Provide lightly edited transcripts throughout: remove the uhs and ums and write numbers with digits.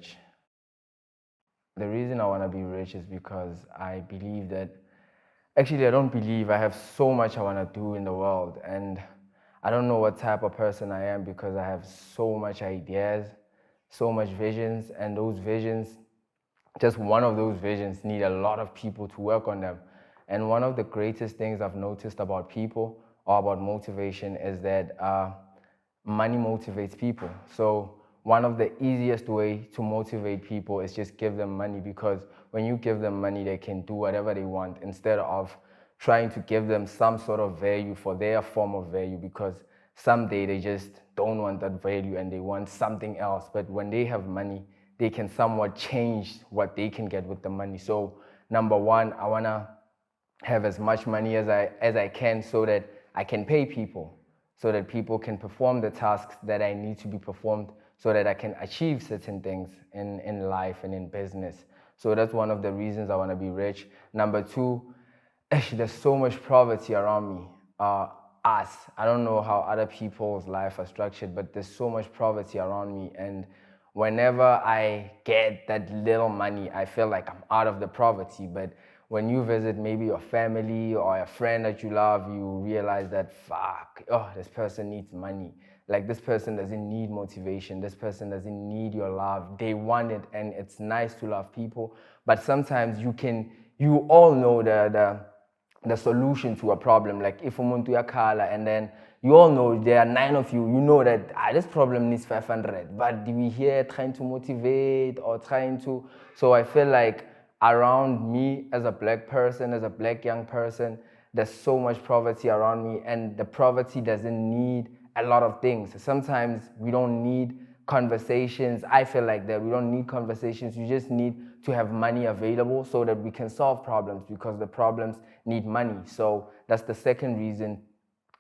rich. The reason I want to be rich is because I believe that, actually, I don't believe, I have so much I want to do in the world. And I don't know what type of person I am because I have so much ideas, so much visions, and those visions, just one of those visions need a lot of people to work on them. And one of the greatest things I've noticed about people or about motivation is that money motivates people. So one of the easiest way to motivate people is just give them money, because when you give them money, they can do whatever they want instead of trying to give them some sort of value for their form of value, because someday they just don't want that value and they want something else. But when they have money, they can somewhat change what they can get with the money. So number one, I want to have as much money as I can so that I can pay people, so that people can perform the tasks that I need to be performed, so that I can achieve certain things in life and in business. So that's one of the reasons I want to be rich. Number two, actually, there's so much poverty around me. I don't know how other people's life are structured, but there's so much poverty around me. And whenever I get that little money, I feel like I'm out of the poverty. But when you visit maybe your family or a friend that you love, you realize that, fuck, oh, this person needs money. Like, this person doesn't need motivation. This person doesn't need your love. They want it, and it's nice to love people. But sometimes you all know the solution to a problem. Like, if umuntu uyakhala and then you all know there are 9 of you, you know that this problem needs 500, but we here trying to motivate or trying to. So I feel like around me as a black person, as a black young person, there's so much poverty around me, and the poverty doesn't need a lot of things. Sometimes we don't need conversations. I feel like that we don't need conversations. You just need to have money available so that we can solve problems, because the problems need money. So that's the second reason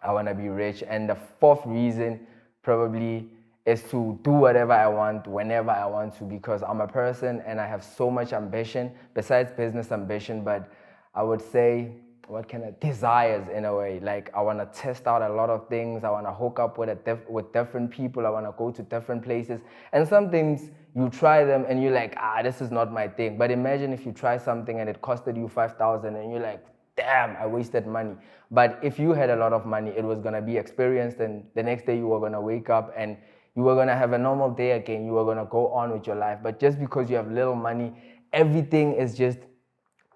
I want to be rich. And the fourth reason probably is to do whatever I want whenever I want to, because I'm a person and I have so much ambition besides business ambition. But I would say, what kind of desires in a way, like I want to test out a lot of things. I want to hook up with different people. I want to go to different places, and some things you try them and you're like, this is not my thing. But imagine if you try something and it costed you 5,000 and you're like, damn, I wasted money. But if you had a lot of money, it was going to be experienced, and the next day you were going to wake up and you were going to have a normal day again. You were going to go on with your life. But just because you have little money, everything is just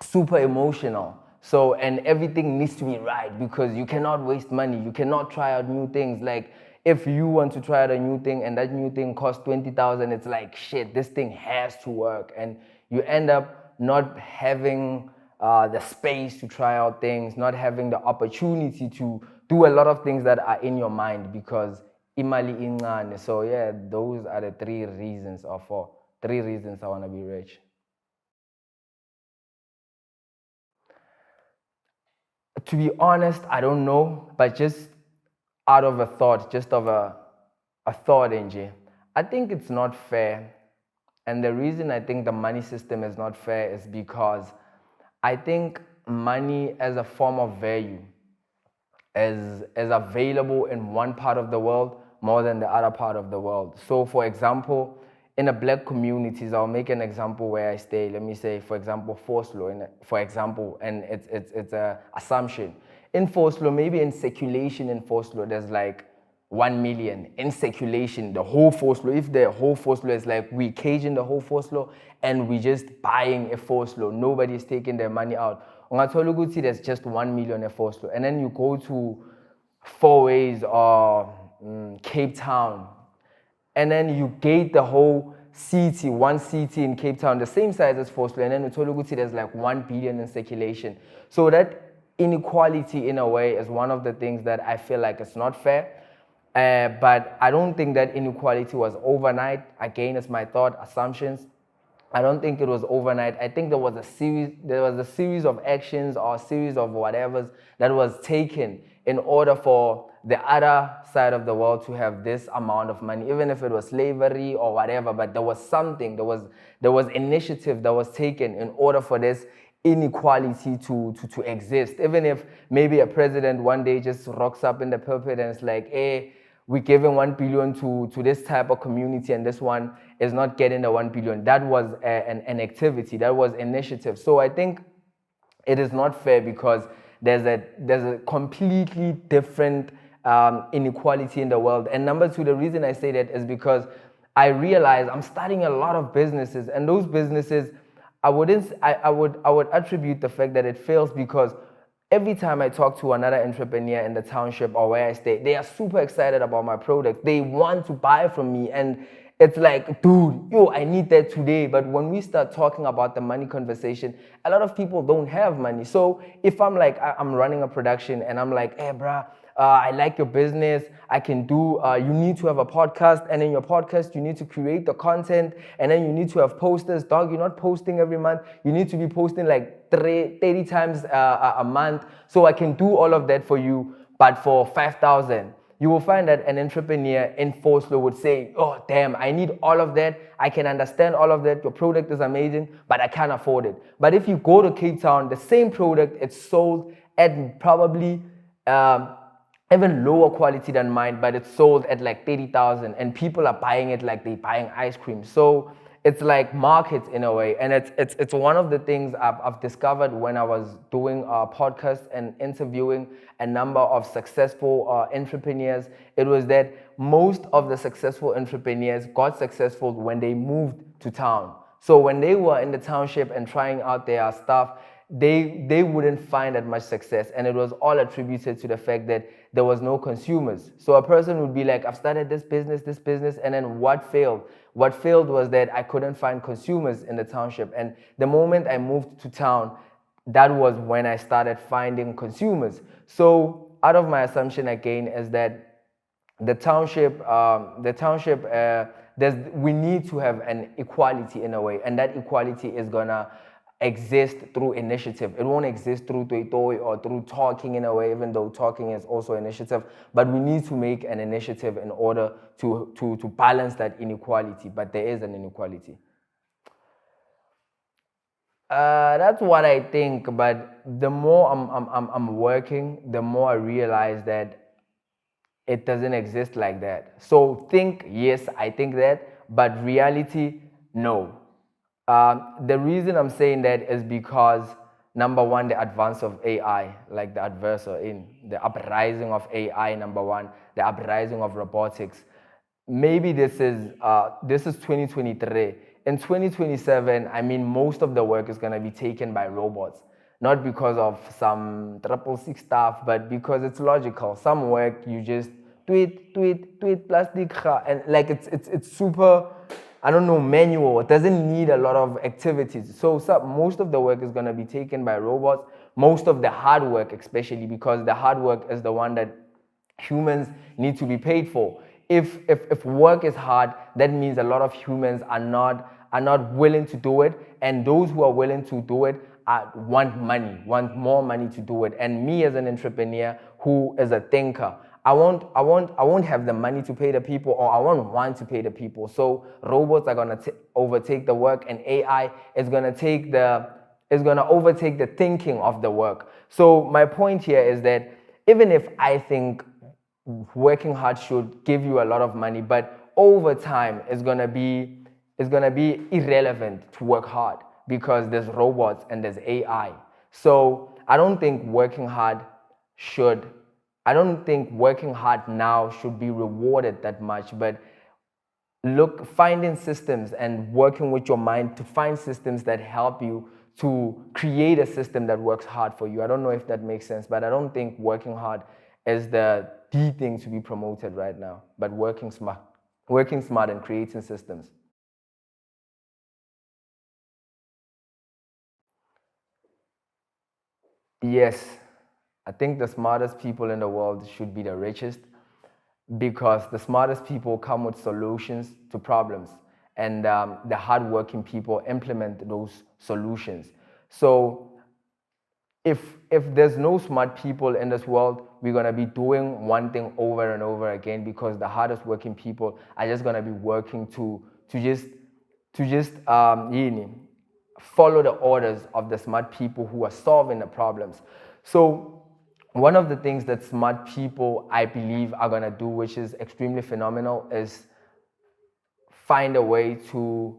super emotional. So, and everything needs to be right, because you cannot waste money. You cannot try out new things. Like, if you want to try out a new thing and that new thing costs 20,000, it's like, shit, this thing has to work. And you end up not having the space to try out things, not having the opportunity to do a lot of things that are in your mind, because imali incane. So yeah, those are the 3 reasons, or 4, 3 reasons I want to be rich. To be honest, I don't know, but just out of a thought, just of a thought, NJ, I think it's not fair. And the reason I think the money system is not fair is because I think money as a form of value is available in one part of the world more than the other part of the world. So, for example, in the black communities, I'll make an example where I stay. Let me say, for example, Foslo, for example, and it's a assumption. In Foslo, maybe in circulation in Foslo, there's like 1 million in circulation, the whole Foslo. If the whole Foslo is like, we caging the whole Foslo and we just buying a Foslo, nobody's taking their money out. Ungathola ukuthi there's just 1 million a Foslo, and then you go to Four Ways or Cape Town, and then you gate the whole city, one city in Cape Town, the same size as Foslo, and then Utoluguti, there's like 1 billion in circulation. So that inequality, in a way, is one of the things that I feel like it's not fair. But I don't think that inequality was overnight. Again, it's my thought, assumptions. I don't think it was overnight. I think there was a series of actions or a series of whatevers that was taken in order for the other side of the world to have this amount of money, even if it was slavery or whatever. But there was something, there was initiative that was taken in order for this inequality to exist. Even if maybe a president one day just rocks up in the pulpit and it's like, hey, we're giving 1 billion to this type of community, and this one is not getting the 1 billion. That was an activity, that was initiative. So I think it is not fair because there's a completely different inequality in the world. And number two, the reason I say that is because I realize I'm starting a lot of businesses, and those businesses, I would attribute the fact that it fails because every time I talk to another entrepreneur in the township or where I stay, they are super excited about my product. They want to buy from me, and it's like, dude, yo, I need that today. But when we start talking about the money conversation, a lot of people don't have money. So if I'm like, I'm running a production and I'm like, hey, bruh, I like your business. I can do, you need to have a podcast. And in your podcast, you need to create the content. And then you need to have posters. Dog, you're not posting every month. You need to be posting like 30 times a month. So I can do all of that for you, but for 5,000. You will find that an entrepreneur in Foslo would say, oh, damn, I need all of that. I can understand all of that. Your product is amazing, but I can't afford it. But if you go to Cape Town, the same product, it's sold at probably even lower quality than mine, but it's sold at like 30,000, and people are buying it like they're buying ice cream. So it's like markets in a way, and it's one of the things I've discovered when I was doing podcasts and interviewing a number of successful entrepreneurs. It was that most of the successful entrepreneurs got successful when they moved to town. So when they were in the township and trying out their stuff, they wouldn't find that much success, and it was all attributed to the fact that there was no consumers. So a person would be like, I've started this business, and then what failed? What failed was that I couldn't find consumers in the township. And the moment I moved to town, that was when I started finding consumers. So out of my assumption again is that we need to have an equality in a way, and that equality is gonna exist through initiative. It won't exist through toy or through talking in a way, even though talking is also initiative. But we need to make an initiative in order to balance that inequality. But there is an inequality. That's what I think. But the more I'm working, the more I realize that it doesn't exist like that. So think, yes, I think that, but reality, no. The reason I'm saying that is because number one, the advance of AI, like the adversar in the uprising of AI, number one, the uprising of robotics. Maybe this is 2023. In 2027, I mean, most of the work is gonna be taken by robots. Not because of some 666 stuff, but because it's logical. Some work you just tweet, plastic, and like it's super, I don't know, manual. It doesn't need a lot of activities. So most of the work is gonna be taken by robots. Most of the hard work, especially because the hard work is the one that humans need to be paid for. If work is hard, that means a lot of humans are not willing to do it, and those who are willing to do it want more money to do it. And me as an entrepreneur who is a thinker, I won't have the money to pay the people, or I won't want to pay the people. So robots are gonna overtake the work, and AI is gonna overtake the thinking of the work. So my point here is that even if I think working hard should give you a lot of money, but over time it's gonna be irrelevant to work hard because there's robots and there's AI. So I don't think working hard now should be rewarded that much, but finding systems and working with your mind to find systems that help you to create a system that works hard for you. I don't know if that makes sense, but I don't think working hard is the thing to be promoted right now, but working smart and creating systems. Yes, I think the smartest people in the world should be the richest, because the smartest people come with solutions to problems, and the hardworking people implement those solutions. So if there's no smart people in this world, we're gonna be doing one thing over and over again, because the hardest working people are just gonna be working to just follow the orders of the smart people who are solving the problems. So one of the things that smart people, I believe, are going to do, which is extremely phenomenal, is find a way to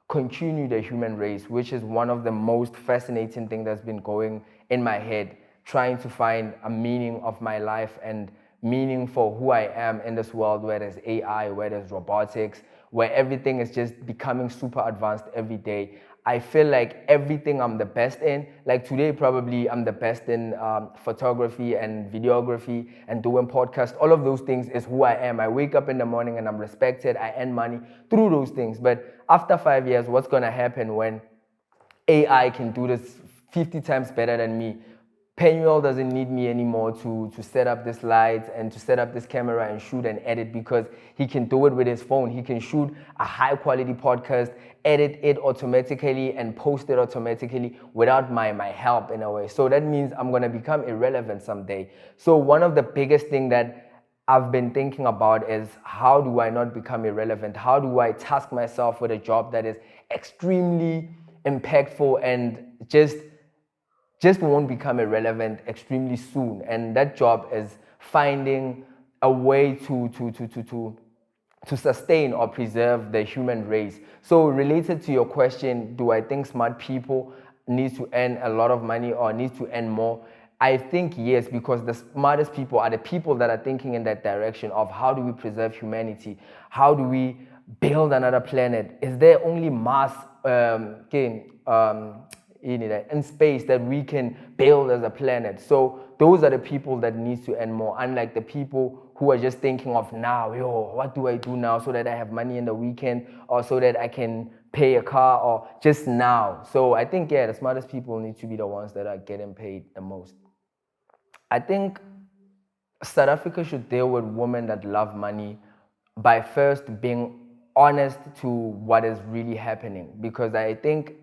continue the human race, which is one of the most fascinating things that's been going in my head, trying to find a meaning of my life and meaning for who I am in this world where there's AI, where there's robotics, where everything is just becoming super advanced every day. I feel like everything I'm the best in, like today probably I'm the best in photography and videography and doing podcasts. All of those things is who I am. I wake up in the morning and I'm respected. I earn money through those things. But after 5 years, what's going to happen when AI can do this 50 times better than me? Penuel doesn't need me anymore to set up this lights and to set up this camera and shoot and edit, because he can do it with his phone. He can shoot a high quality podcast, edit it automatically and post it automatically without my help in a way. So that means I'm going to become irrelevant someday. So one of the biggest thing that I've been thinking about is, how do I not become irrelevant? How do I task myself with a job that is extremely impactful and just won't become irrelevant extremely soon? And that job is finding a way to sustain or preserve the human race. So related to your question, do I think smart people need to earn a lot of money or need to earn more? I think yes, because the smartest people are the people that are thinking in that direction of, how do we preserve humanity? How do we build another planet? Is there only Mars in space that we can build as a planet? So those are the people that need to earn more, unlike the people who are just thinking of now, what do I do now so that I have money in the weekend, or so that I can pay a car, or just now. So I think, yeah, the smartest people need to be the ones that are getting paid the most. I think South Africa should deal with women that love money by first being honest to what is really happening, because I think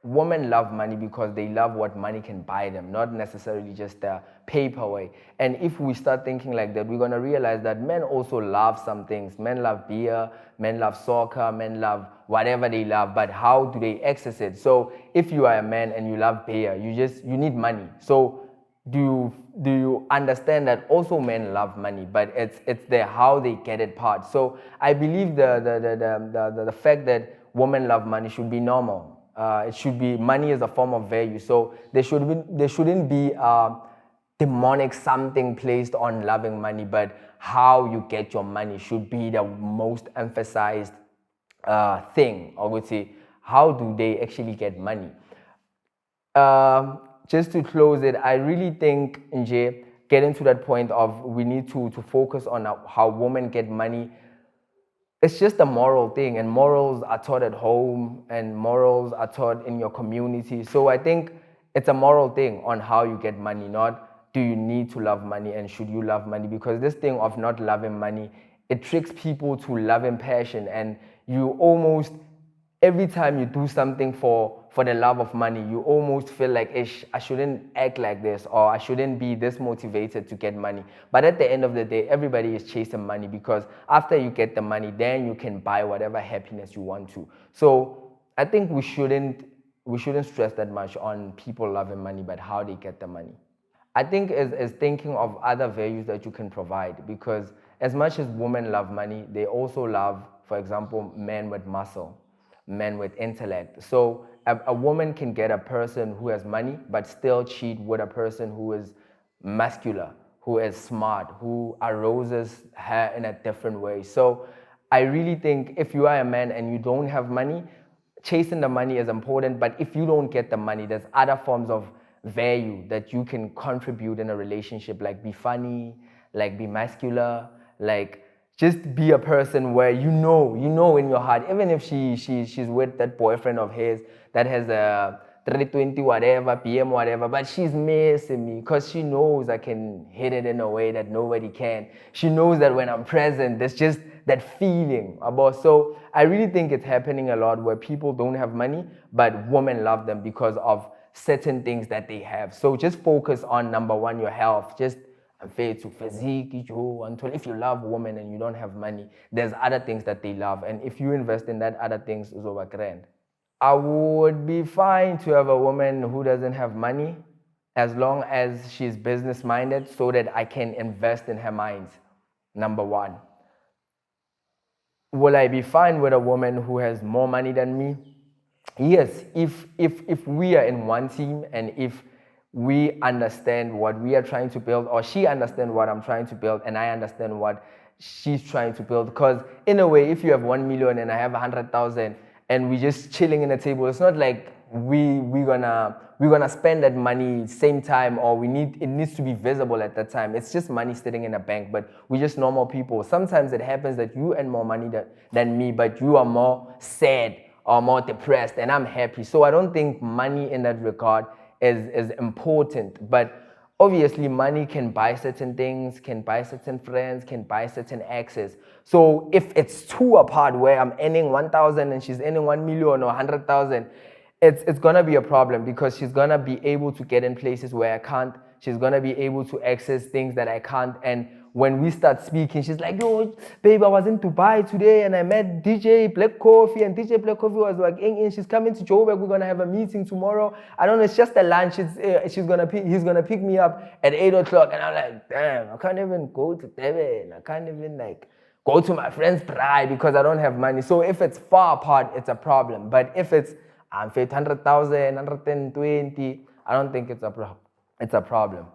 women love money because they love what money can buy them, not necessarily just the paper way. And if we start thinking like that, we're going to realize that men also love some things. Men love beer, men love soccer, men love whatever they love, but how do they access it? So if you are a man and you love beer, you need money. So do you understand that also men love money, but it's the how they get it part. So I believe the fact that women love money should be normal. It should be, money is a form of value. So there shouldn't be demonic something placed on loving money, but how you get your money should be the most emphasized thing. I would say, how do they actually get money? Just to close it, I really think, Nje, getting to that point of we need to focus on how women get money, it's just a moral thing, and morals are taught at home and morals are taught in your community. So I think it's a moral thing on how you get money, not do you need to love money and should you love money, because this thing of not loving money, it tricks people to loving passion, and you almost, every time you do something for the love of money, you almost feel like, ish, I shouldn't act like this, or I shouldn't be this motivated to get money. But at the end of the day, everybody is chasing money, because after you get the money, then you can buy whatever happiness you want to. So I think we shouldn't stress that much on people loving money, but how they get the money. I think is thinking of other values that you can provide, because as much as women love money, they also love, for example, men with muscle, men with intellect. So a woman can get a person who has money but still cheat with a person who is muscular, who is smart, who arouses her in a different way. So I really think if you are a man and you don't have money, chasing the money is important, but if you don't get the money, there's other forms of value that you can contribute in a relationship, like be funny, like be muscular, like just be a person where you know in your heart, even if she's with that boyfriend of his that has a 320 whatever, PM whatever, but she's missing me because she knows I can hit it in a way that nobody can. She knows that when I'm present, there's just that feeling about. So I really think it's happening a lot where people don't have money, but women love them because of certain things that they have. So just focus on, number one, your health. Just unfair to physique, until if you love women and you don't have money, there's other things that they love. And if you invest in that other things, it's over grand. I would be fine to have a woman who doesn't have money as long as she's business minded so that I can invest in her mind. Number one. Will I be fine with a woman who has more money than me? Yes, if we are in one team and if we understand what we are trying to build, or she understands what I'm trying to build and I understand what she's trying to build. Because in a way, if you have 1 million and I have 100,000 and we just chilling in the table, it's not like we're gonna spend that money same time, or it needs to be visible at that time. It's just money sitting in a bank, but we're just normal people. Sometimes it happens that you earn more money than me, but you are more sad or more depressed and I'm happy. So I don't think money in that regard is important. But obviously money can buy certain things, can buy certain friends, can buy certain access. So if it's two apart where I'm earning 1,000 and she's earning 1 million or 100,000, it's gonna be a problem, because she's gonna be able to get in places where I can't. She's gonna be able to access things that I can't. And when we start speaking, she's like, yo, babe, I was in Dubai today and I met DJ Black Coffee, and DJ Black Coffee was like, she's coming to Joburg. We're gonna have a meeting tomorrow. I don't know, it's just a lunch. He's gonna pick me up at 8 o'clock, and I'm like, damn, I can't even go to Devon. I can't even like go to my friend's bride because I don't have money. So if it's far apart, it's a problem. But if it's I'm 100,000, 120, I don't think it's a problem.